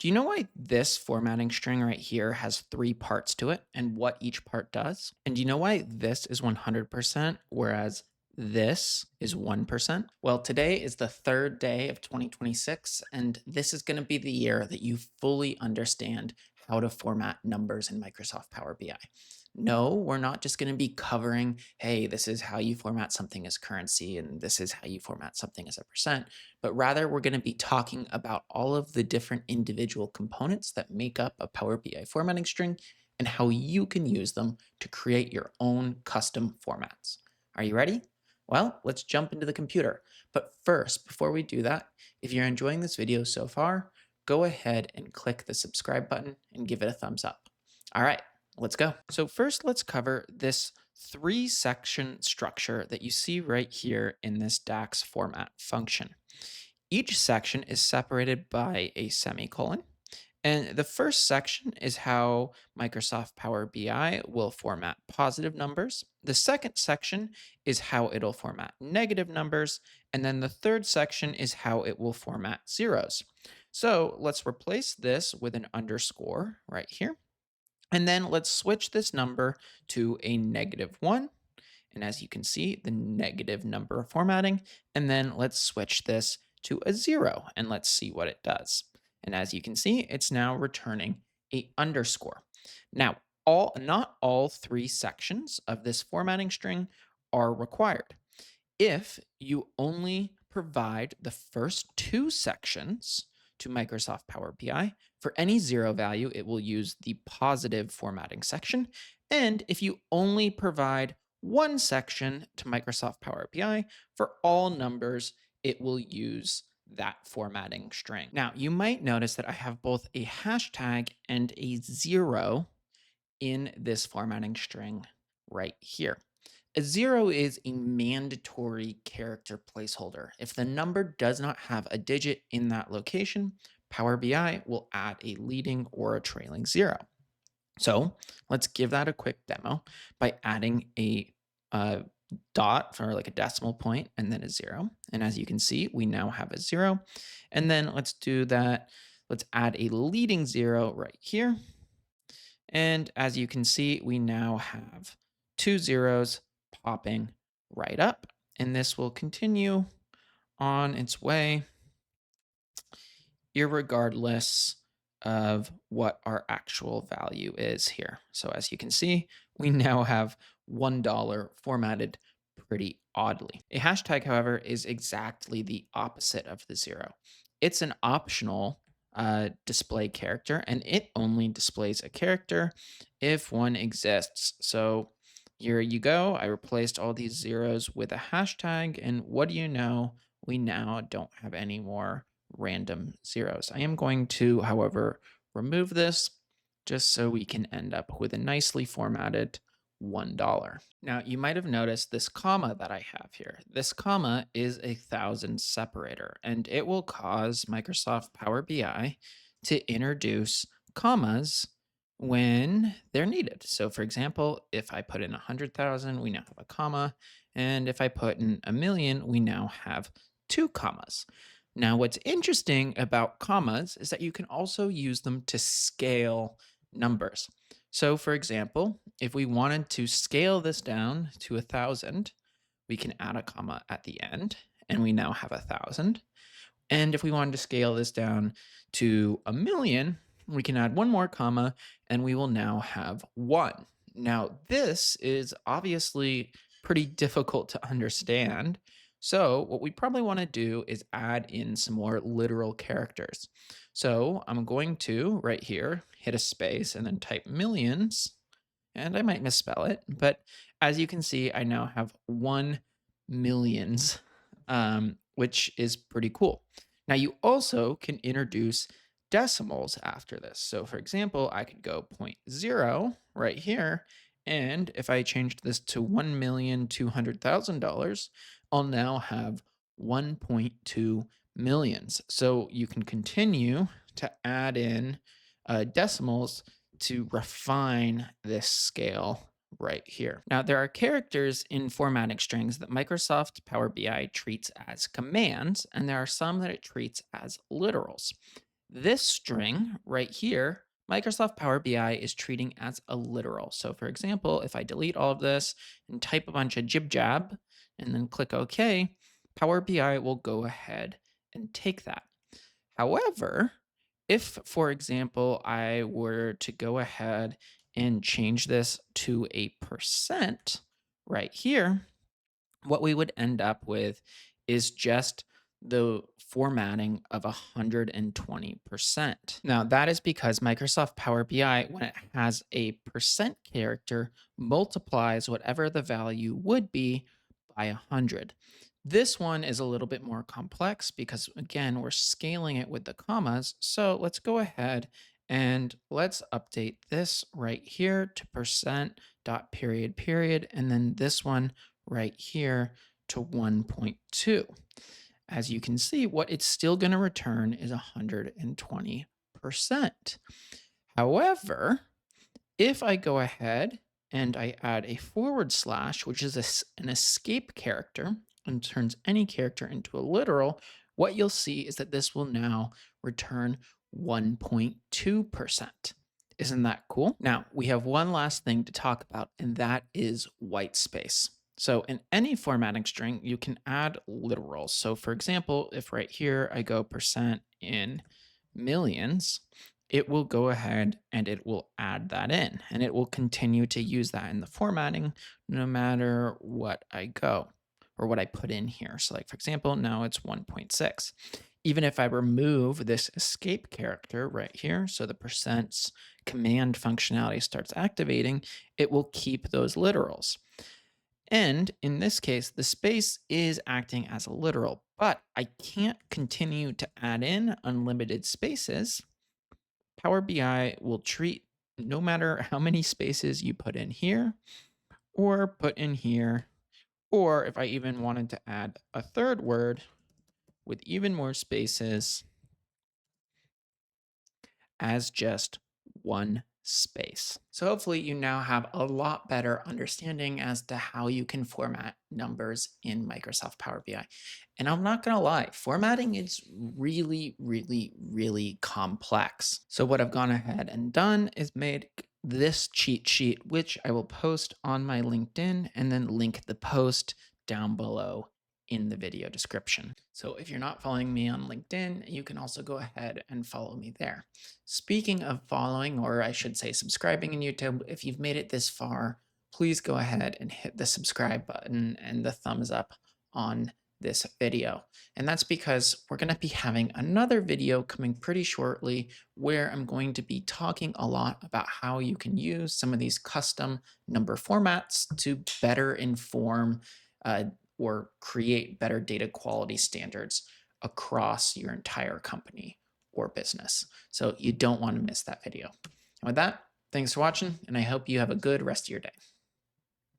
Do you know why this formatting string right here has three parts to it and what each part does? And do you know why this is 100%, whereas this is 1%? Well, today is the third day of 2026, and this is going to be the year that you fully understand how to format numbers in Microsoft Power BI. No, we're not just going to be covering, hey, this is how you format something as currency and this is how you format something as a percent, but rather we're going to be talking about all of the different individual components that make up a Power BI formatting string and how you can use them to create your own custom formats. Are you ready? Well, let's jump into the computer. But first, before we do that, if you're enjoying this video so far, go ahead and click the subscribe button and give it a thumbs up. All right, let's go. So first, let's cover this three-section structure that you see right here in this DAX format function. Each section is separated by a semicolon. And the first section is how Microsoft Power BI will format positive numbers. The second section is how it'll format negative numbers. And then the third section is how it will format zeros. So let's replace this with an underscore right here. And then let's switch this number to a -1. And as you can see, the negative number formatting. And then let's switch this to a 0 and let's see what it does. And as you can see, it's now returning a underscore. Now, not all three sections of this formatting string are required. If you only provide the first two sections to Microsoft Power BI, for any zero value, it will use the positive formatting section. And if you only provide one section to Microsoft Power BI, for all numbers, it will use that formatting string. Now, you might notice that I have both a hashtag and a 0 in this formatting string right here. A 0 is a mandatory character placeholder. If the number does not have a digit in that location, Power BI will add a leading or a trailing 0. So let's give that a quick demo by adding a dot for like a decimal point and then a 0. And as you can see, we now have a 0. And then let's do that. Let's add a leading 0 right here. And as you can see, we now have two zeros popping right up. And this will continue on its way, irregardless of what our actual value is here. So as you can see, we now have $1 formatted pretty oddly. A hashtag, however, is exactly the opposite of the 0. It's an optional display character, and it only displays a character if one exists. So here you go. I replaced all these zeros with a hashtag, and what do you know? We now don't have any more random zeros. I am going to, however, remove this just so we can end up with a nicely formatted $1. Now, you might have noticed this comma that I have here. This comma is a thousand separator, and it will cause Microsoft Power BI to introduce commas when they're needed. So for example, if I put in 100,000, we now have a comma. And if I put in a million, we now have two commas. Now, what's interesting about commas is that you can also use them to scale numbers. So for example, if we wanted to scale this down to 1,000, we can add a comma at the end and we now have 1,000. And if we wanted to scale this down to a million, we can add one more comma and we will now have 1. Now, this is obviously pretty difficult to understand. So what we probably want to do is add in some more literal characters. So I'm going to, right here, hit a space and then type millions. And I might misspell it, but as you can see, I now have 1 millions, which is pretty cool. Now you also can introduce decimals after this. So for example, I could go 0.0 right here. And if I changed this to $1,200,000, I'll now have 1.2 millions. So you can continue to add in decimals to refine this scale right here. Now, there are characters in formatting strings that Microsoft Power BI treats as commands, and there are some that it treats as literals. This string right here, Microsoft Power BI is treating as a literal. So for example, if I delete all of this and type a bunch of jib jab and then click OK, Power BI will go ahead and take that. However, if, for example, I were to go ahead and change this to a percent right here, what we would end up with is just the formatting of 120%. Now, that is because Microsoft Power BI, when it has a percent character, multiplies whatever the value would be by 100. This one is a little bit more complex because, again, we're scaling it with the commas. So let's go ahead and let's update this right here to percent dot period period, and then this one right here to 1.2. As you can see, what it's still going to return is 120%. However, if I go ahead and I add a forward slash, which is an escape character and turns any character into a literal, what you'll see is that this will now return 1.2%. Isn't that cool? Now, we have one last thing to talk about, and that is white space. So in any formatting string, you can add literals. So for example, if right here I go percent in millions, it will go ahead and it will add that in, and it will continue to use that in the formatting no matter what I go or what I put in here. So like, for example, now it's 1.6. Even if I remove this escape character right here, so the percent's command functionality starts activating, it will keep those literals. And in this case, the space is acting as a literal, but I can't continue to add in unlimited spaces. Power BI will treat no matter how many spaces you put in here or put in here, or if I even wanted to add a third word with even more spaces, as just one space. So hopefully you now have a lot better understanding as to how you can format numbers in Microsoft Power BI. And I'm not going to lie, formatting is really, really, really complex. So what I've gone ahead and done is made this cheat sheet, which I will post on my LinkedIn and then link the post down below in the video description. So if you're not following me on LinkedIn, you can also go ahead and follow me there. Speaking of following, or I should say subscribing in YouTube, if you've made it this far, please go ahead and hit the subscribe button and the thumbs up on this video. And that's because we're going to be having another video coming pretty shortly where I'm going to be talking a lot about how you can use some of these custom number formats to better inform or create better data quality standards across your entire company or business. So you don't want to miss that video. And with that, thanks for watching, and I hope you have a good rest of your day.